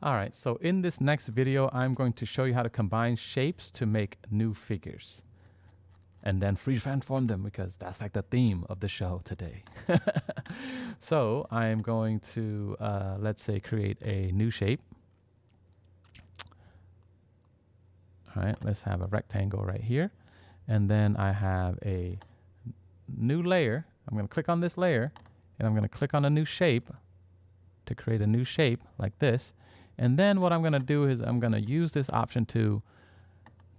All right, so in this next video, I'm going to show you how to combine shapes to make new figures and then free transform them because that's like the theme of the show today. So I'm going to, let's say, create a new shape. All right, let's have a rectangle right here. And then I have a new layer. I'm going to click on this layer and I'm going to click on a new shape to create a new shape like this. And then what I'm going to do is I'm going to use this option to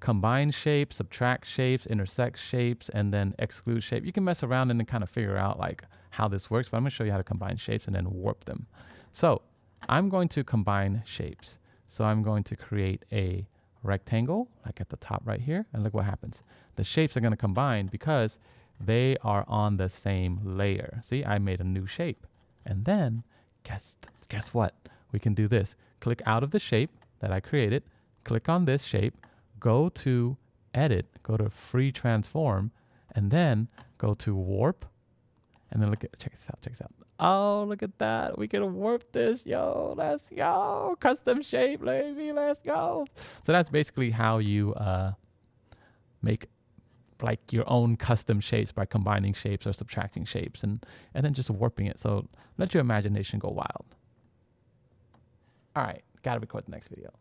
combine shapes, subtract shapes, intersect shapes, and then exclude shape. You can mess around and then kind of figure out like how this works, but I'm going to show you how to combine shapes and then warp them. So I'm going to combine shapes. So I'm going to create a rectangle like at the top right here, and look what happens. The shapes are going to combine because they are on the same layer. See, I made a new shape. And then guess what? We can do this. Click out of the shape that I created, click on this shape, go to edit, go to free transform, and then go to warp. And then check this out. Oh, look at that. We can warp this. Yo, let's go. Custom shape, baby. Let's go. So that's basically how you make like your own custom shapes by combining shapes or subtracting shapes and then just warping it. So let your imagination go wild. All right, gotta record the next video.